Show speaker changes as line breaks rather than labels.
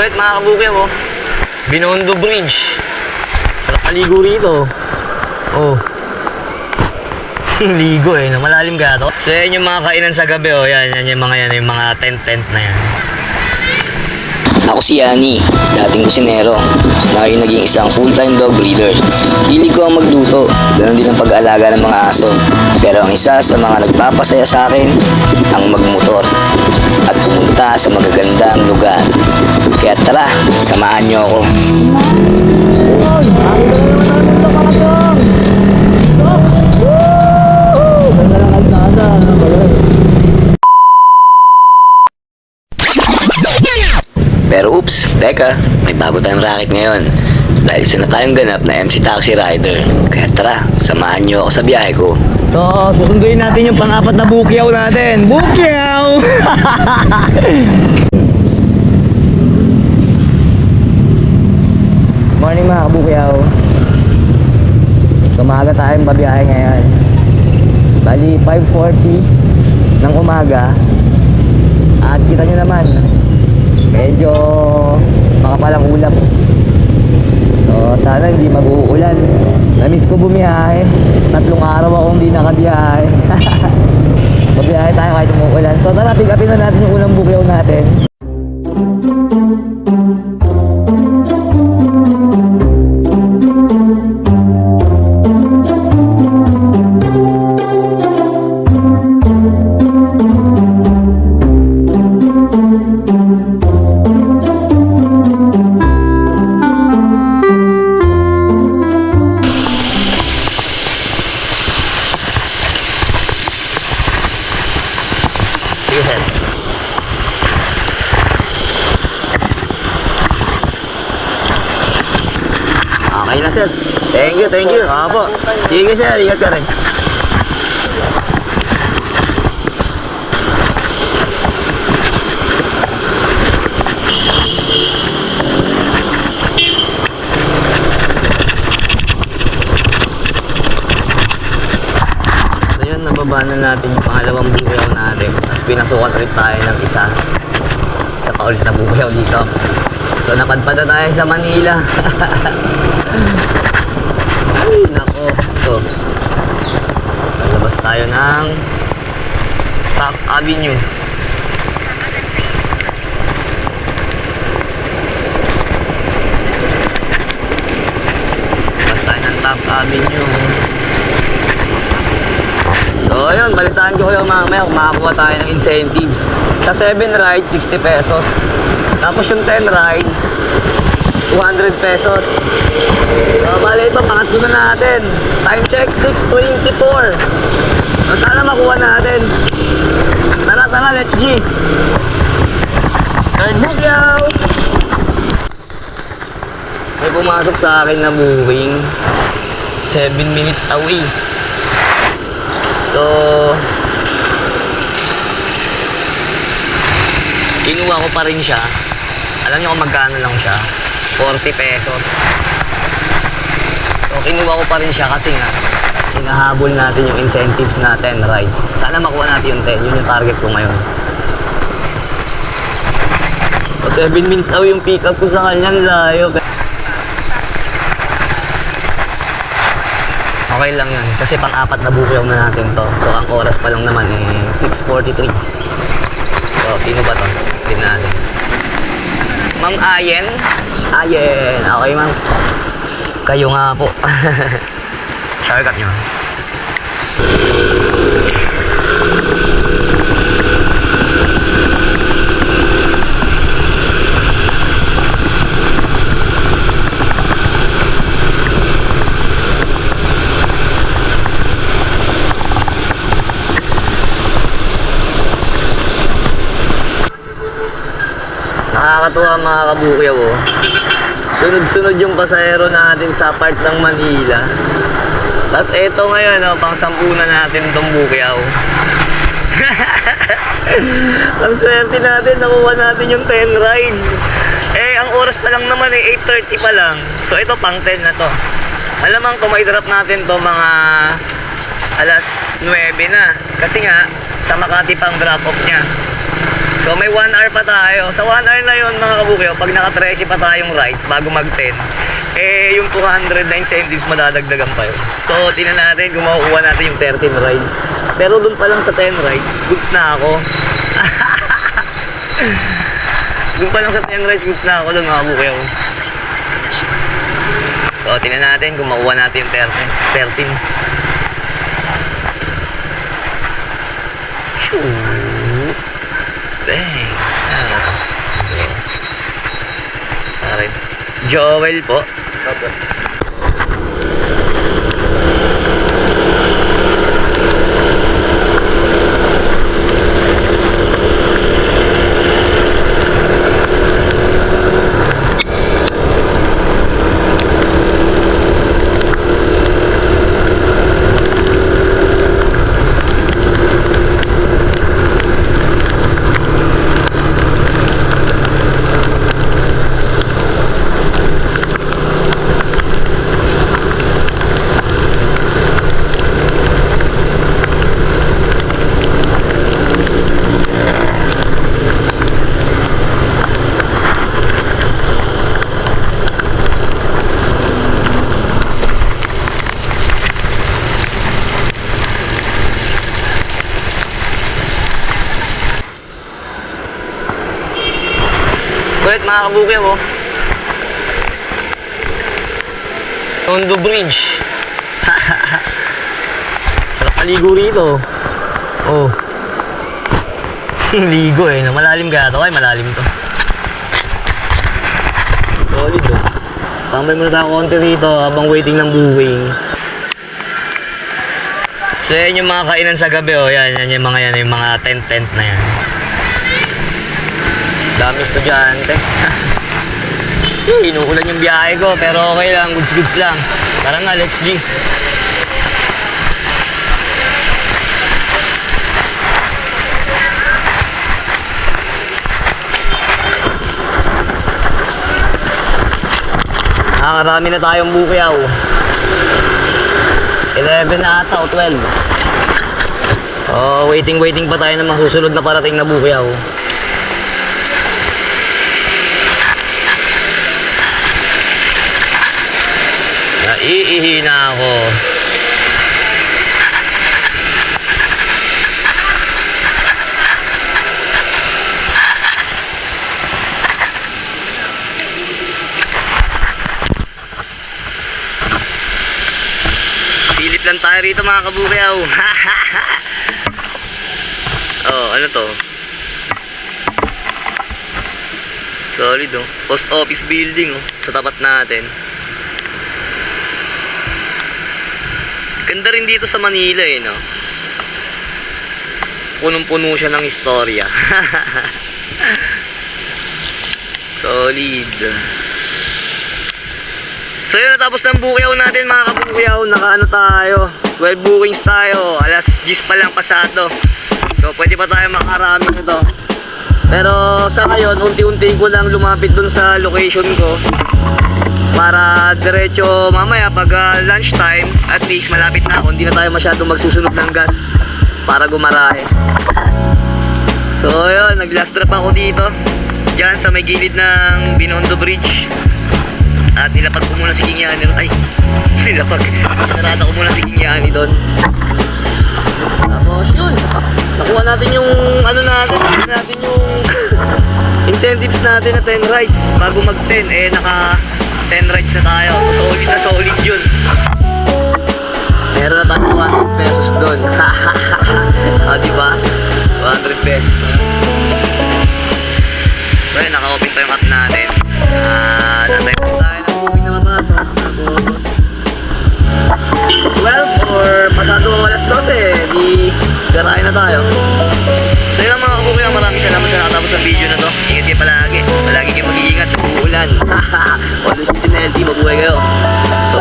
Alright mga kabukya mo, Binondo Bridge. Sarap maligo rito. Oh. Ligo eh, no? Malalim kaya to. So yan yung mga kainan sa gabi oh. Yan yung mga tent na yan.
Ako si Yani, dating kusinero, ngayon naging isang full-time dog breeder. Hilig ko ang magluto, ganoon din ang pag-aalaga ng mga aso. Pero ang isa sa mga nagpapasaya sa akin, ang magmotor at pumunta sa magagandang lugar. Kaya tara, samahan niyo ako. Pero oops, teka, may bago tayong racket ngayon. Dahil isa na tayong ganap na MC Taxi Rider. Kaya tara, samahan niyo ako sa biyahe ko.
So, susunduin natin yung pang-apat na bukyaw natin. Bukyaw! Morning mga kabukyaw. So, maaga tayong babiyahe ngayon. Bali, 5:40 ng umaga. At kita nyo naman, medyo makapalang ulap. So sana hindi mag-uulan. Namiss ko bumiyahe. 3 araw akong hindi nakabiyahe. Babiyahe tayo kahit umuulan. So tara, pick upin na natin yung unang bukyaw natin. Sige, sir. Okay na, sir. Thank you, thank you. Apo. Sige, sir. Ingat ka rin. So, yun, nababa na natin yung pangalawang bukyaw natin. Tapos pinasukan ulit tayo ng isa pa ulit na bukyaw dito. So napadpad na tayo sa Manila. Ay nako. So lalabas tayo ng Taft Avenue. Lalabas tayo ng Taft Avenue. So ayun, balitaan ko kayo mamaya kung makakuha tayo ng incentives. Sa 7 rides, 60 pesos. Tapos yung 10 rides, 200 pesos. So bali ito, pangatlo na natin. Time check, 6:24. So sana makuha natin. Tara, let's G. Third bukyaw. May pumasok sa akin na booking 7 minutes away. So kinuha ko pa rin siya. Alam niyo kung magkano lang siya? 40 pesos. So kinuha ko pa rin siya kasi nga hinahabol natin yung incentives na 10 rides. Sana makuha natin yung 10. Yun yung target ko ngayon. So 7 minutes away yung pick up ko sa kanya. Layo. Okay lang yun kasi pang-apat na bukyaw na natin to. So ang oras pa lang naman 6:43. So sino ba to? Tingnan natin. Ma'am Ayen. Okay ma'am. Kayo nga po. Shortcut nyo. Nakakatuwa mga kabukyaw oh. Sunod-sunod yung pasahero natin sa part ng Manila. Tapos eto ngayon oh, pang 10 na natin itong bukyaw. Ang swerte natin, nakuha natin yung 10 rides. Eh ang oras pa lang naman 8:30 pa lang. So ito pang 10 na to. Malamang kung mai-drop natin to mga alas 9 na. Kasi nga sa Makati pang drop off niya. So may 1 hour pa tayo. Sa 1 hour na yun mga kabukyo, pag naka-13 pa tayong rides bago mag-10, eh yung 200 na incentives madadagdagan pa yun. So tingnan natin kung makukuha natin yung 13 rides. Pero dun pa lang sa 10 rides, goods na ako. Dun pa lang sa 10 rides, goods na ako dun mga kabukyo. So tingnan natin kung makuha natin yung 13. Shoot. Bang. Okay. Alright. Joel po. Ulit mga kabukyo mo. Tondo Bridge. Sarap kaligo rito. Oh. Ligo eh. Malalim kaya ito. Ay, malalim to. Solid oh. Tambay muna tayo konti rito habang waiting ng booking. So yan yung mga kainan sa gabi oh. Yan yung mga tent na yan. Dami estudyante. Inuulan yung biyahe ko pero okay lang, goods lang. Tara na, let's G. Nakarami na tayong bukyaw. 11 na ata o 12. Oh, waiting pa tayo ng masusunod na parating na bukyaw. Naiihi na ako. Silip lang tayo rito mga kabukyaw. Oh, ano to? Solid oh. Post office building oh. Sa tapat natin. Ganda rin dito sa Manila eh, no? Punong-puno siya ng istorya. Solid. So yun, natapos ng bukyaw natin mga kabukyaw. Nakaano tayo, 12 bookings tayo. Alas 10 pa lang pasado. So pwede pa tayo makarami nito. Pero sa ngayon, unti-unti ko lang lumapit dun sa location ko. Para diretso mamaya pag lunchtime, at least malapit na ako, hindi na tayo masyadong magsusunog ng gas para gumarahe. So yun, nag-last trip ako dito dyan sa may gilid ng Binondo Bridge. At nilapag ko muna si King Yani. Ay, sinarata ko muna si King Yani doon. Tapos yun, nakuha natin yung natin yung incentives natin na 10 rides. Bago mag 10, eh naka 10 rides na tayo. So solid yun. Meron na tayo 100 pesos doon. Diba? 100 pesos na. So yun, naka-open pa yung app natin. Natay pa tayo ng booking na mabasa. 12 or pasado alas 12, di garahe na tayo. So yun lang mga kabukyan, maraming salamat sa nakatapos ng video na to. Ingat kayo palagi kayo mag-iingat sa uulan. Always with LT, mabuhay kayo. So